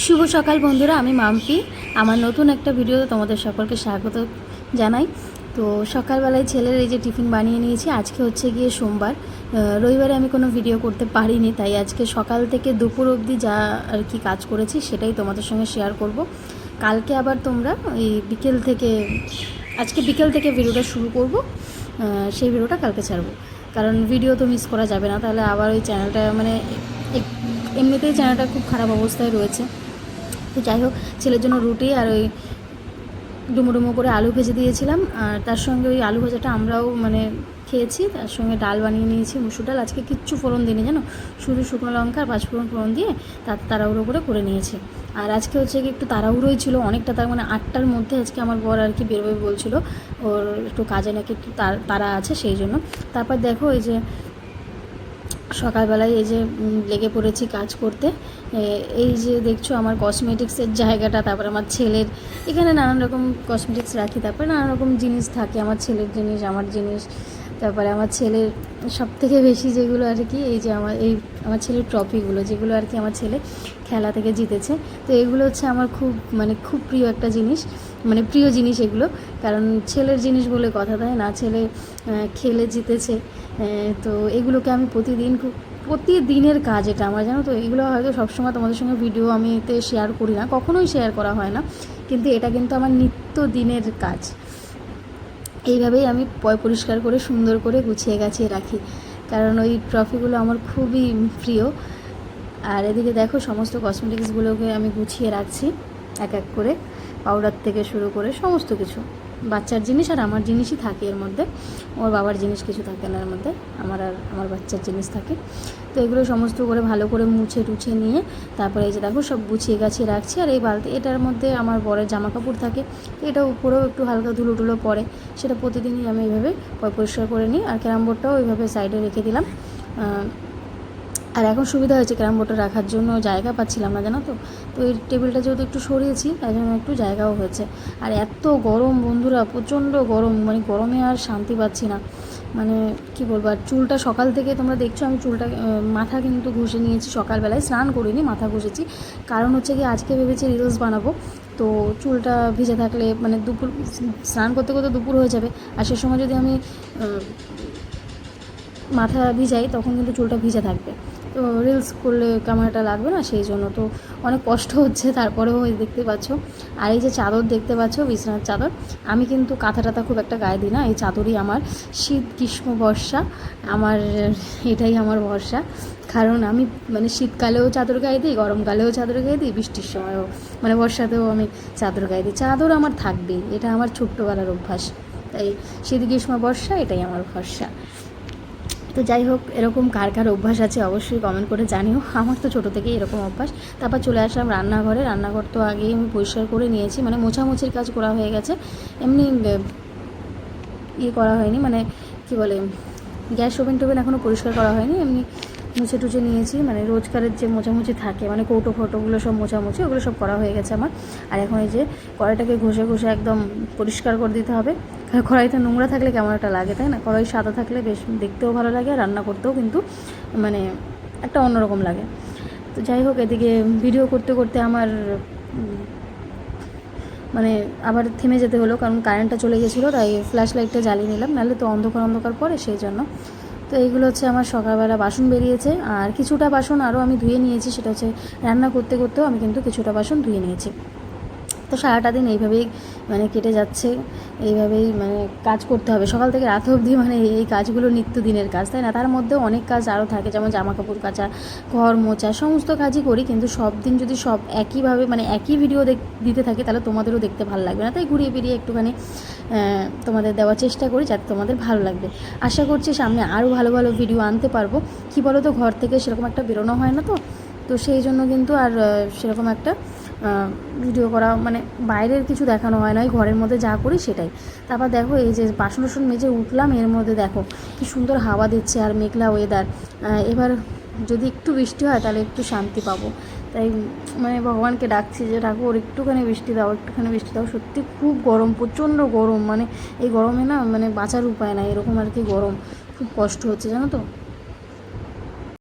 শুভ সকাল বন্ধুরা, আমি মাম্পি। আমার নতুন একটা ভিডিওতে তোমাদের সকলকে স্বাগত জানাই। তো সকালবেলায় ছেলের এই যে টিফিন বানিয়ে নিয়েছি। আজকে হচ্ছে গিয়ে সোমবার, রবিবারে আমি কোনো ভিডিও করতে পারিনি, তাই আজকে সকাল থেকে দুপুর অবধি যা আর কি কাজ করেছি সেটাই তোমাদের সঙ্গে শেয়ার করব। কালকে আবার তোমরা এই আজকে বিকেল থেকে ভিডিওটা শুরু করব। সেই ভিডিওটা কালকে ছাড়বো, কারণ ভিডিও তো মিস করা যাবে না, তাহলে আবার ওই চ্যানেলটা এমনিতেই চ্যানেলটা খুব খারাপ অবস্থায় রয়েছে। তো যাই হোক, ছেলের জন্য রুটি আর ওই ডুমো ডুমো করে আলু ভেজে দিয়েছিলাম, আর তার সঙ্গে ওই আলু ভাজাটা আমরাও খেয়েছি। তার সঙ্গে ডাল বানিয়ে নিয়েছি, মুসুর ডাল। আজকে কিচ্ছু ফোড়ন দিইনি জানো, শুধু শুকনো লঙ্কা আর পাঁচফোড়ন ফোড়ন দিয়ে তাড়াহুড়ো করে নিয়েছি। আর আজকে হচ্ছে কি একটু তাড়াহুড়োই ছিল অনেকটা, তার 8টার মধ্যে আজকে আমার বর আর কি বেরোবে বলছিল, ওর একটু কাজে নাকি একটু তাড়া আছে সেই জন্য। তারপর দেখো এই যে সকালবেলায় এই যে লেগে পড়েছি কাজ করতে। এই যে দেখছো আমার কসমেটিক্সের জায়গাটা, তারপরে আমার ছেলের এখানে নানান রকম কসমেটিক্স রাখি, তারপরে নানান রকম জিনিস থাকে, আমার ছেলের জিনিস, আমার জিনিস। তারপরে আমার ছেলের সবথেকে বেশি যেগুলো আর কি, এই যে আমার ছেলের ট্রফিগুলো, যেগুলো আর কি আমার ছেলে খেলা থেকে জিতেছে। তো এগুলো হচ্ছে আমার খুব প্রিয় একটা জিনিস, প্রিয় জিনিস এগুলো। কারণ ছেলের জিনিস বলে কথা, তাই না? ছেলে খেলে জিতেছে। তো এগুলোকে আমি প্রতিদিনের কাজ এটা আমার, জানো তো। এগুলো হয়তো সবসময় তোমাদের সঙ্গে ভিডিও আমি এতে শেয়ার করি না, কখনোই শেয়ার করা হয় না, কিন্তু এটা কিন্তু আমার নিত্য দিনের কাজ। এইভাবেই আমি পরিষ্কার করে সুন্দর করে গুছিয়ে গাছিয়ে রাখি, কারণ ওই ট্রফিগুলো আমার খুবই প্রিয়। আর এদিকে দেখো সমস্ত কসমেটিক্সগুলোকে আমি গুছিয়ে রাখছি এক এক করে, পাউডার থেকে শুরু করে সমস্ত কিছু। বাচ্চার জিনিস আর আমার জিনিসই থাকে এর মধ্যে, ওর বাবার জিনিস কিছু থাকে না এর মধ্যে, আমার বাচ্চার জিনিস থাকে। তো এগুলো সমস্ত করে ভালো করে মুছে টুছে নিয়ে তারপরে এই যে দেখো সব গুছিয়ে গাছিয়ে রাখছি। আর এই বালতি, এটার মধ্যে আমার বরের জামা কাপড় থাকে, এটা উপরেও একটু হালকা ধুলো টুলো পড়ে, সেটা প্রতিদিনই আমি এইভাবে পরিষ্কার করে নিই। আর ক্যারাম বোর্ডটাও ওইভাবে সাইডে রেখে দিলাম। আর এখন সুবিধা হয়েছে, ক্যারাম বোর্ডটা রাখার জন্য জায়গা পাচ্ছিলাম না, জানো তো। তো এই টেবিলটা যেহেতু একটু সরিয়েছি, তাই জন্য একটু জায়গাও হয়েছে। আর এত গরম বন্ধুরা, প্রচণ্ড গরম, গরমে আর শান্তি পাচ্ছি না, কি বলবো। আর চুলটা সকাল থেকে তোমরা দেখছো, আমি চুলটা মাথা কিন্তু ঘষে নিয়েছি সকালবেলায়, স্নান করিনি, মাথা ঘষেছি। কারণ হচ্ছে কি আজকে ভেবেছি রিলস বানাবো, তো চুলটা ভিজে থাকলে দুপুর স্নান করতে করতে দুপুর হয়ে যাবে, আর সে সময় যদি আমি মাথা ভিজাই তখন কিন্তু চুলটা ভিজে থাকবে, তো রিলস করলে ক্যামেরাটা লাগবে না, সেই জন্য তো অনেক কষ্ট হচ্ছে। তারপরেও দেখতে পাচ্ছ, আর এই যে চাদর দেখতে পাচ্ছ, বিছানার চাদর, আমি কিন্তু কাঁথা টাথা খুব একটা গায়ে দিই না, এই চাদরই আমার শীত গ্রীষ্ম বর্ষা, এটাই আমার ভরসা। কারণ আমি শীতকালেও চাদর গায়ে দিই, গরমকালেও চাদর গায়ে দিই, বৃষ্টির সময়ও বর্ষাতেও আমি চাদর গায়ে দিই। চাদর আমার থাকবেই, এটা আমার ছোট্টবেলার অভ্যাস, তাই শীত গ্রীষ্ম বর্ষা এটাই আমার ভরসা। তো যাই হোক, এরকম কার কার অভ্যাস আছে অবশ্যই কমেন্ট করে জানিও। আমার তো ছোটো থেকেই এরকম অভ্যাস। তারপর চলে আসলাম রান্নাঘরে। রান্নাঘর তো আগেই আমি পরিষ্কার করে নিয়েছি, মোছামুছির কাজ করা হয়ে গেছে, এমনি করা হয়নি, কি বলে, গ্যাস ওভেন টোভেন এখনও পরিষ্কার করা হয়নি, এমনি মুছে টুছে নিয়েছি। রোজকারের যে মোছামুছি থাকে, কৌটো ফটোগুলো সব মোছামুছি, ওগুলো সব করা হয়ে গেছে আমার। আর এখন এই যে কড়াইটাকে ঘষে ঘষে একদম পরিষ্কার করে দিতে হবে, কারণ কড়াইতে নোংরা থাকলে কেমন একটা লাগে, তাই না? কড়াই সাদা থাকলে বেশ দেখতেও ভালো লাগে, আর রান্না করতেও কিন্তু একটা অন্যরকম লাগে। তো যাই হোক, এদিকে ভিডিও করতে করতে আমার আবার থেমে যেতে হলো, কারণ কারেন্টটা চলে গেছিলো, তাই ফ্ল্যাশ লাইটটা জ্বালিয়ে নিলাম, নাহলে তো অন্ধকার পড়ে, সেই জন্য। তো এইগুলো হচ্ছে আমার সকালবেলা বাসন বেরিয়েছে, আর কিছুটা বাসন আরও আমি ধুয়ে নিয়েছি, সেটা হচ্ছে রান্না করতে করতেও আমি কিন্তু কিছুটা বাসন ধুয়ে নিয়েছি। তো সারাটা দিন এইভাবেই কেটে যাচ্ছে, এইভাবেই কাজ করতে হবে সকাল থেকে রাত অবধি, এই কাজগুলো নিত্যদিনের কাজ, তাই না? তার মধ্যেও অনেক কাজ আরও থাকে, যেমন জামা কাপড় কাচা, ঘর মোছা, সমস্ত কাজই করি, কিন্তু সব দিন যদি সব একইভাবে একই ভিডিও দিতে থাকি, তাহলে তোমাদেরও দেখতে ভালো লাগবে না, তাই ঘুরিয়ে ফিরিয়ে একটুখানি তোমাদের দেওয়ার চেষ্টা করি, যাতে তোমাদের ভালো লাগবে। আশা করছি সামনে আরও ভালো ভালো ভিডিও আনতে পারবো। কী বলো তো, ঘর থেকে সেরকম একটা বেরোনো হয় না, তো সেই জন্য কিন্তু আর সেরকম একটা ভিডিও করা, বাইরের কিছু দেখানো হয় না, ওই ঘরের মধ্যে যা করি সেটাই। তারপর দেখো এই যে বাসন মেজে উঠলাম, এর মধ্যে দেখো কি সুন্দর হাওয়া দিচ্ছে আর মেঘলা ওয়েদার। এবার যদি একটু বৃষ্টি হয় তাহলে একটু শান্তি পাবো, তাই ভগবানকে ডাকছি যে ঠাকুর একটুখানি বৃষ্টি দাও, একটুখানি বৃষ্টি দাও। সত্যি খুব গরম, প্রচণ্ড গরম, এই গরমে না বাঁচার উপায় নাই, এরকম আর কি গরম, খুব কষ্ট হচ্ছে, জানো তো।